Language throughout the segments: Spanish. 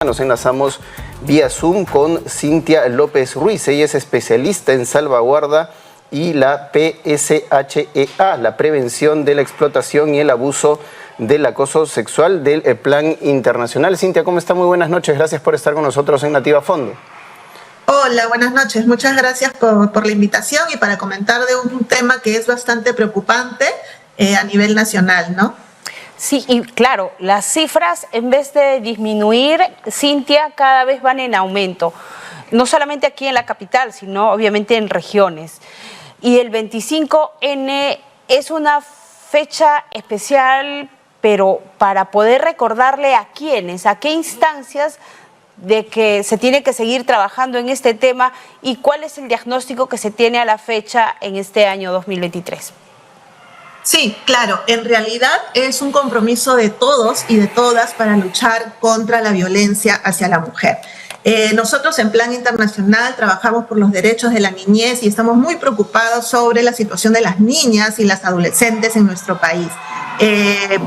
Nos enlazamos vía Zoom con Cintia López Ruiz. Ella es especialista en salvaguarda y la PSHEA, la prevención de la explotación y el abuso del acoso sexual del Plan Internacional. Cintia, ¿cómo está? Muy buenas noches. Gracias por estar con nosotros en Nativa Fondo. Hola, buenas noches. Muchas gracias por la invitación y para comentar de un tema que es bastante preocupante a nivel nacional, ¿no? Sí, y claro, las cifras en vez de disminuir, Cintia, cada vez van en aumento. No solamente aquí en la capital, sino obviamente en regiones. Y el 25N es una fecha especial, pero para poder recordarle a quiénes, a qué instancias de que se tiene que seguir trabajando en este tema y cuál es el diagnóstico que se tiene a la fecha en este año 2023. Sí, claro, en realidad es un compromiso de todos y de todas para luchar contra la violencia hacia la mujer. Nosotros en Plan Internacional trabajamos por los derechos de la niñez y estamos muy preocupados sobre la situación de las niñas y las adolescentes en nuestro país.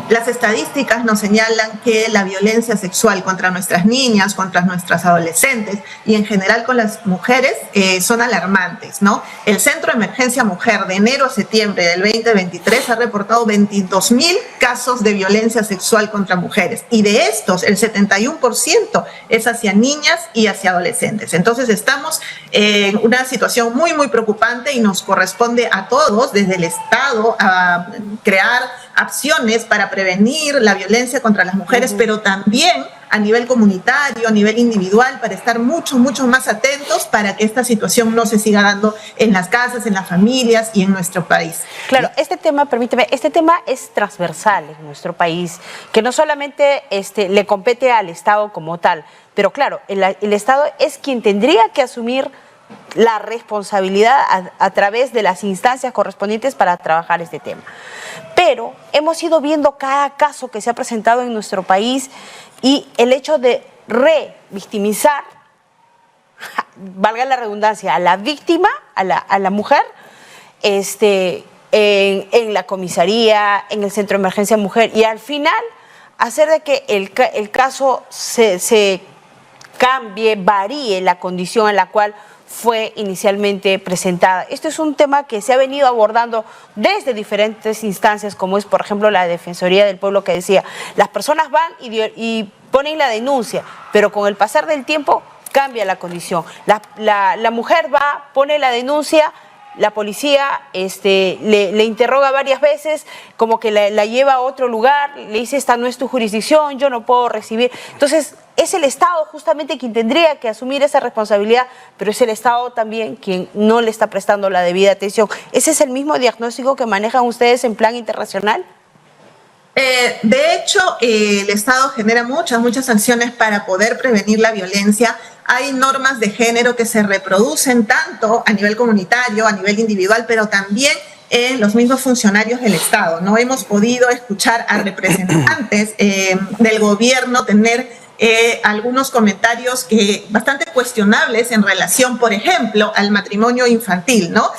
Las estadísticas nos señalan que la violencia sexual contra nuestras niñas, contra nuestras adolescentes y en general con las mujeres son alarmantes, ¿no? El Centro de Emergencia Mujer de enero a septiembre del 2023 ha reportado 22.000 casos de violencia sexual contra mujeres y de estos el 71% es hacia niñas y hacia adolescentes. Entonces estamos en una situación muy preocupante y nos corresponde a todos desde el Estado a crear acciones para prevenir la violencia contra las mujeres, pero también a nivel comunitario, a nivel individual, para estar mucho más atentos para que esta situación no se siga dando en las casas, en las familias y en nuestro país. Claro, este tema, permíteme, este tema es transversal en nuestro país, que no solamente le compete al Estado como tal, pero claro, el Estado es quien tendría que asumir la responsabilidad a través de las instancias correspondientes para trabajar este tema. Pero hemos ido viendo cada caso que se ha presentado en nuestro país y el hecho de revictimizar, valga la redundancia, a la víctima, a la mujer, en la comisaría, en el Centro de Emergencia Mujer, y al final hacer de que el caso se cambie, varíe la condición en la cual fue inicialmente presentada. Esto es un tema que se ha venido abordando desde diferentes instancias, como es, por ejemplo, la Defensoría del Pueblo, que decía, las personas van y ponen la denuncia, pero con el pasar del tiempo cambia la condición. La mujer va, pone la denuncia, la policía le interroga varias veces, como que la lleva a otro lugar, le dice, esta no es tu jurisdicción, yo no puedo recibir. Entonces, es el Estado justamente quien tendría que asumir esa responsabilidad, pero es el Estado también quien no le está prestando la debida atención. ¿Ese es el mismo diagnóstico que manejan ustedes en Plan Internacional? De hecho, el Estado genera muchas sanciones para poder prevenir la violencia. Hay normas de género que se reproducen tanto a nivel comunitario, a nivel individual, pero también en los mismos funcionarios del Estado. No hemos podido escuchar a representantes del gobierno tener algunos comentarios bastante cuestionables en relación, por ejemplo, al matrimonio infantil, ¿no?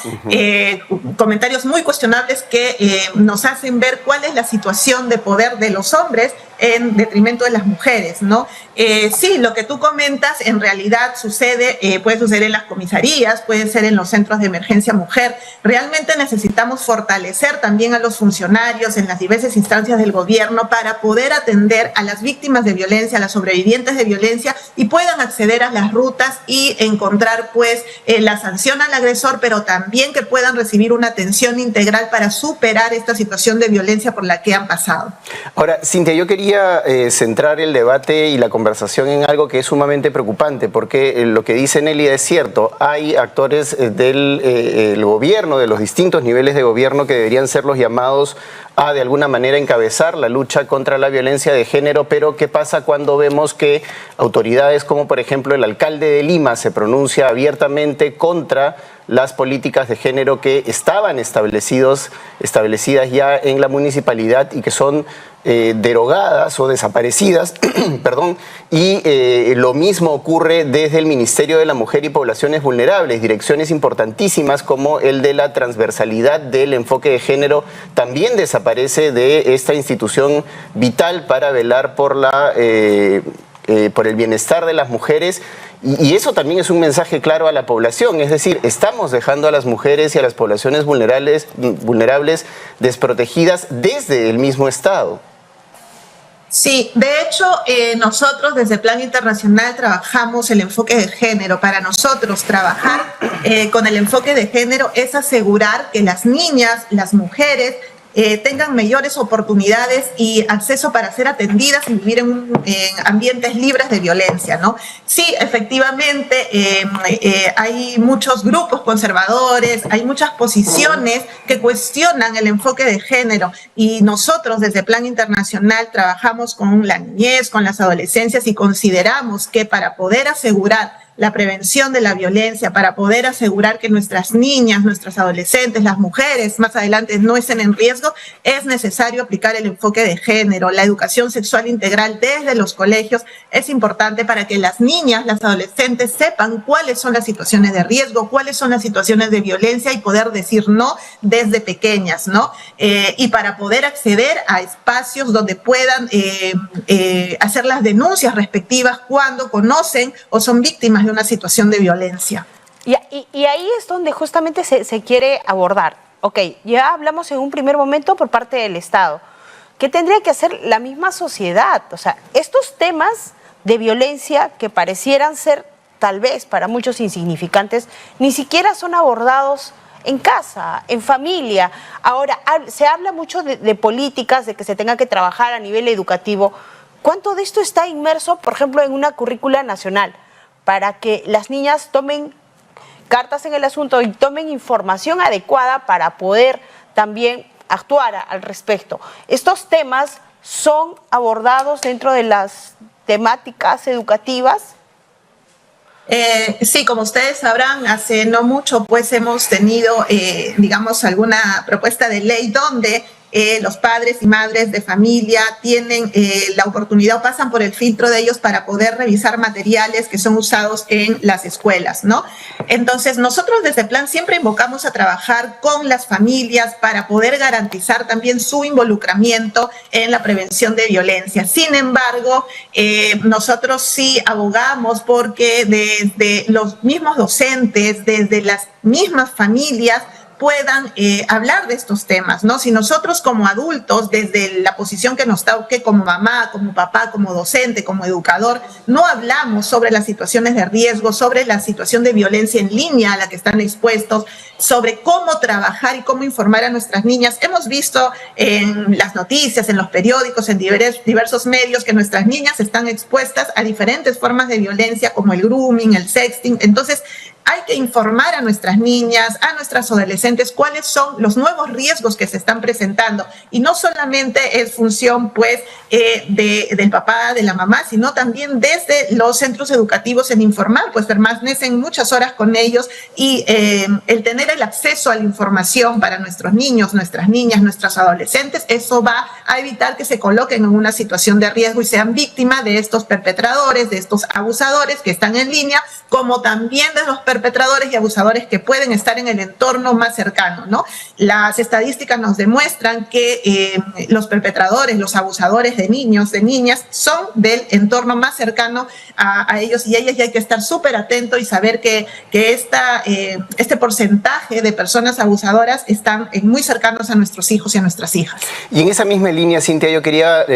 Comentarios muy cuestionables que nos hacen ver cuál es la situación de poder de los hombres en detrimento de las mujeres, ¿no? Sí, lo que tú comentas en realidad sucede, puede suceder en las comisarías, puede ser en los centros de emergencia mujer. Realmente necesitamos fortalecer también a los funcionarios en las diversas instancias del gobierno para poder atender a las víctimas de violencia, a las sobrevivientes de violencia y puedan acceder a las rutas y encontrar pues la sanción al agresor, pero también que puedan recibir una atención integral para superar esta situación de violencia por la que han pasado. Ahora, Cintia, yo quería centrar el debate y la conversación en algo que es sumamente preocupante, porque lo que dice Nelly es cierto. Hay actores del el gobierno, de los distintos niveles de gobierno, que deberían ser los llamados a de alguna manera encabezar la lucha contra la violencia de género, pero ¿qué pasa cuando vemos que autoridades como por ejemplo el alcalde de Lima se pronuncia abiertamente contra las políticas de género que estaban establecidas ya en la municipalidad y que son derogadas o desaparecidas, perdón, y lo mismo ocurre desde el Ministerio de la Mujer y Poblaciones Vulnerables, direcciones importantísimas como el de la transversalidad del enfoque de género también desaparece de esta institución vital para velar por la por el bienestar de las mujeres, y eso también es un mensaje claro a la población, es decir, estamos dejando a las mujeres y a las poblaciones vulnerables desprotegidas desde el mismo Estado. Sí, de hecho, nosotros desde Plan Internacional trabajamos el enfoque de género. Para nosotros trabajar con el enfoque de género es asegurar que las niñas, las mujeres, tengan mayores oportunidades y acceso para ser atendidas y vivir en ambientes libres de violencia, ¿no? Sí, efectivamente, hay muchos grupos conservadores, hay muchas posiciones que cuestionan el enfoque de género, y nosotros desde Plan Internacional trabajamos con la niñez, con las adolescencias, y consideramos que para poder asegurar la prevención de la violencia, para poder asegurar que nuestras niñas, nuestras adolescentes, las mujeres más adelante no estén en riesgo, es necesario aplicar el enfoque de género. La educación sexual integral desde los colegios es importante para que las niñas, las adolescentes sepan cuáles son las situaciones de riesgo, cuáles son las situaciones de violencia, y poder decir no desde pequeñas, ¿no? Y para poder acceder a espacios donde puedan hacer las denuncias respectivas cuando conocen o son víctimas de una situación de violencia. Y ahí es donde justamente se quiere abordar. Ok, ya hablamos en un primer momento por parte del Estado. ¿Qué tendría que hacer la misma sociedad? O sea, estos temas de violencia que parecieran ser tal vez para muchos insignificantes, ni siquiera son abordados en casa, en familia. Ahora, se habla mucho de políticas, de que se tenga que trabajar a nivel educativo. ¿Cuánto de esto está inmerso, por ejemplo, en una currícula nacional, para que las niñas tomen cartas en el asunto y tomen información adecuada para poder también actuar al respecto? ¿Estos temas son abordados dentro de las temáticas educativas? Sí, como ustedes sabrán, hace no mucho pues hemos tenido, digamos, alguna propuesta de ley donde los padres y madres de familia tienen la oportunidad o pasan por el filtro de ellos para poder revisar materiales que son usados en las escuelas, ¿no? Entonces, nosotros desde Plan siempre invocamos a trabajar con las familias para poder garantizar también su involucramiento en la prevención de violencia. Sin embargo, nosotros sí abogamos porque desde los mismos docentes, desde las mismas familias, puedan hablar de estos temas, ¿no? Si nosotros como adultos, desde la posición que nos toque como mamá, como papá, como docente, como educador, no hablamos sobre las situaciones de riesgo, sobre la situación de violencia en línea a la que están expuestos, sobre cómo trabajar y cómo informar a nuestras niñas. Hemos visto en las noticias, en los periódicos, en diversos medios, que nuestras niñas están expuestas a diferentes formas de violencia como el grooming, el sexting. Entonces, hay que informar a nuestras niñas, a nuestras adolescentes, cuáles son los nuevos riesgos que se están presentando. Y no solamente es función, pues, del papá, de la mamá, sino también desde los centros educativos en informar, pues permanecen muchas horas con ellos, y el tener el acceso a la información para nuestros niños, nuestras niñas, nuestros adolescentes, eso va a evitar que se coloquen en una situación de riesgo y sean víctimas de estos perpetradores, de estos abusadores que están en línea, como también de los perpetradores y abusadores que pueden estar en el entorno más cercano, ¿no? Las estadísticas nos demuestran que los perpetradores, los abusadores de niños, de niñas, son del entorno más cercano a ellos y ellas, y hay que estar súper atento y saber que este porcentaje de personas abusadoras están muy cercanos a nuestros hijos y a nuestras hijas. Y en esa misma línea, Cintia, yo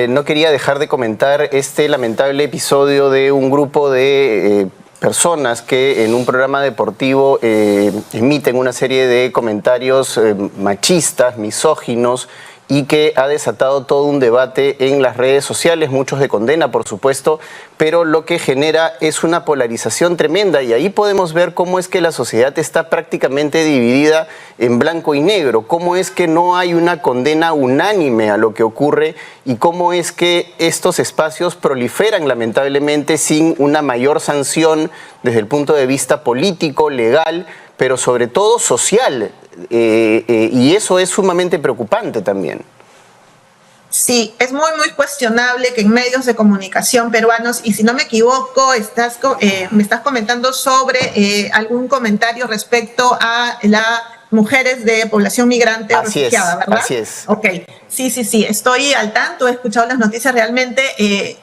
no quería dejar de comentar este lamentable episodio de un grupo de personas que en un programa deportivo emiten una serie de comentarios machistas, misóginos, y que ha desatado todo un debate en las redes sociales, muchos de condena, por supuesto, pero lo que genera es una polarización tremenda, y ahí podemos ver cómo es que la sociedad está prácticamente dividida en blanco y negro, cómo es que no hay una condena unánime a lo que ocurre, y cómo es que estos espacios proliferan lamentablemente sin una mayor sanción desde el punto de vista político, legal, pero sobre todo social. Y eso es sumamente preocupante también. Sí, es muy cuestionable que en medios de comunicación peruanos, y si no me equivoco, me estás comentando sobre algún comentario respecto a la mujeres de población migrante o Así refugiada, es, ¿verdad? así es. Ok, sí, estoy al tanto, he escuchado las noticias, realmente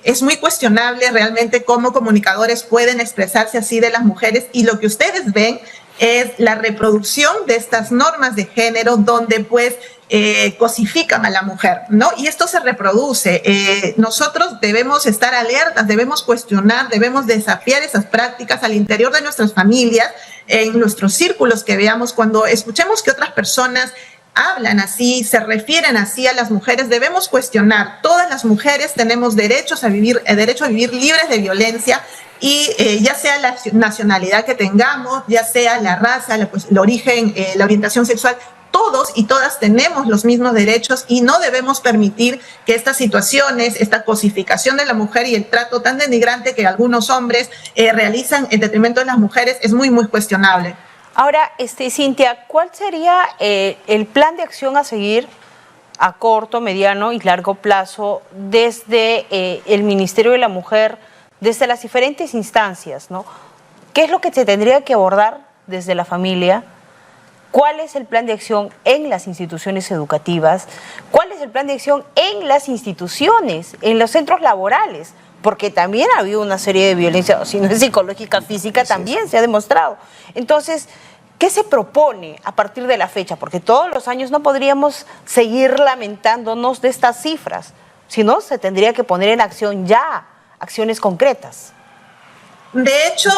es muy cuestionable realmente cómo comunicadores pueden expresarse así de las mujeres, y lo que ustedes ven es la reproducción de estas normas de género donde pues cosifican a la mujer, ¿no? Y esto se reproduce. Nosotros debemos estar alertas, debemos cuestionar, debemos desafiar esas prácticas al interior de nuestras familias, en nuestros círculos que veamos, cuando escuchemos que otras personas hablan así, se refieren así a las mujeres, debemos cuestionar. Todas las mujeres tenemos derecho a vivir libres de violencia, y ya sea la nacionalidad que tengamos, ya sea la raza, el origen, la orientación sexual, todos y todas tenemos los mismos derechos, y no debemos permitir que estas situaciones, esta cosificación de la mujer y el trato tan denigrante que algunos hombres realizan en detrimento de las mujeres es muy, muy cuestionable. Ahora, Cintia, ¿cuál sería el plan de acción a seguir a corto, mediano y largo plazo desde el Ministerio de la Mujer, desde las diferentes instancias, ¿no? ¿Qué es lo que se tendría que abordar desde la familia? ¿Cuál es el plan de acción en las instituciones educativas? ¿Cuál es el plan de acción en las instituciones, en los centros laborales? Porque también ha habido una serie de violencia, si no es psicológica, física, también se ha demostrado. Entonces, ¿qué se propone a partir de la fecha? Porque todos los años no podríamos seguir lamentándonos de estas cifras, sino se tendría que poner en acción ya acciones concretas. De hecho,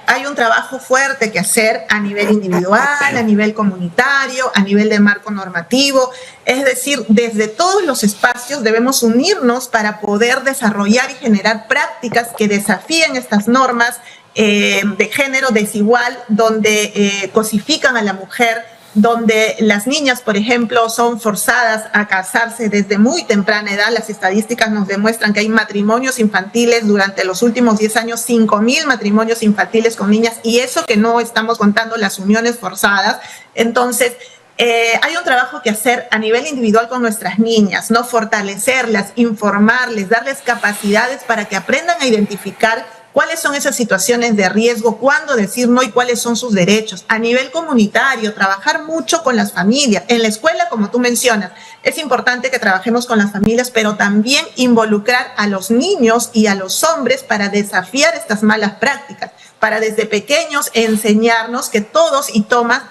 hay un trabajo fuerte que hacer a nivel individual, a nivel comunitario, a nivel de marco normativo. Es decir, desde todos los espacios debemos unirnos para poder desarrollar y generar prácticas que desafíen estas normas de género desigual, donde cosifican a la mujer, donde las niñas, por ejemplo, son forzadas a casarse desde muy temprana edad. Las estadísticas nos demuestran que hay matrimonios infantiles durante los últimos 10 años, 5.000 matrimonios infantiles con niñas, y eso que no estamos contando las uniones forzadas. Entonces, hay un trabajo que hacer a nivel individual con nuestras niñas, ¿no? Fortalecerlas, informarles, darles capacidades para que aprendan a identificar cuáles son esas situaciones de riesgo, cuándo decir no y cuáles son sus derechos. A nivel comunitario, trabajar mucho con las familias. En la escuela, como tú mencionas, es importante que trabajemos con las familias, pero también involucrar a los niños y a los hombres para desafiar estas malas prácticas, para desde pequeños enseñarnos que todos y todas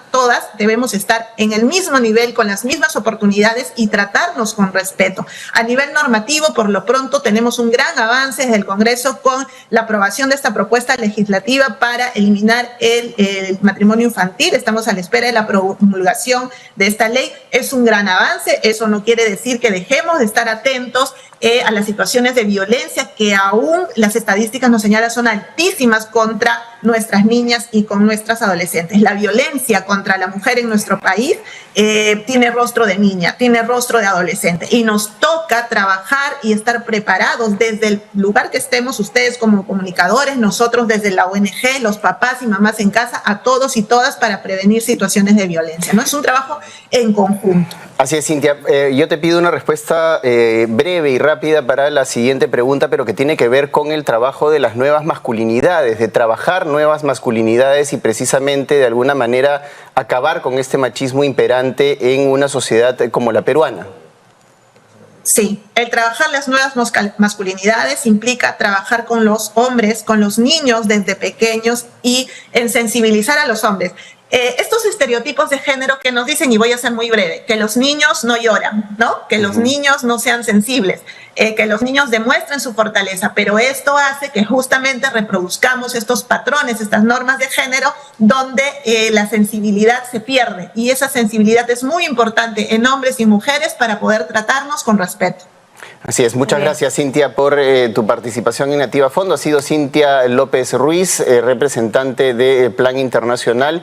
debemos estar en el mismo nivel, con las mismas oportunidades, y tratarnos con respeto. A nivel normativo, por lo pronto, tenemos un gran avance desde el Congreso con la aprobación de esta propuesta legislativa para eliminar el matrimonio infantil. Estamos a la espera de la promulgación de esta ley. Es un gran avance. Eso no quiere decir que dejemos de estar atentos a las situaciones de violencia que aún las estadísticas nos señalan son altísimas contra nuestras niñas y con nuestras adolescentes. La violencia contra la mujer en nuestro país tiene rostro de niña, tiene rostro de adolescente, y nos toca trabajar y estar preparados desde el lugar que estemos, ustedes como comunicadores, nosotros desde la ONG, los papás y mamás en casa, a todos y todas, para prevenir situaciones de violencia, ¿no? Es un trabajo en conjunto. Así es, Cintia. Yo te pido una respuesta breve y rápida para la siguiente pregunta, pero que tiene que ver con el trabajo de las nuevas masculinidades, de trabajar nuevas masculinidades y precisamente de alguna manera acabar con este machismo imperante en una sociedad como la peruana. Sí, el trabajar las nuevas masculinidades implica trabajar con los hombres, con los niños desde pequeños, y en sensibilizar a los hombres. Estos estereotipos de género que nos dicen, y voy a ser muy breve, que los niños no lloran, ¿no? Que los niños no sean sensibles, que los niños demuestren su fortaleza, pero esto hace que justamente reproduzcamos estos patrones, estas normas de género, donde la sensibilidad se pierde, y esa sensibilidad es muy importante en hombres y mujeres para poder tratarnos con respeto. Así es, muchas gracias, Cintia, por tu participación en Activa Fondo. Ha sido Cintia López Ruiz, representante de Plan Internacional.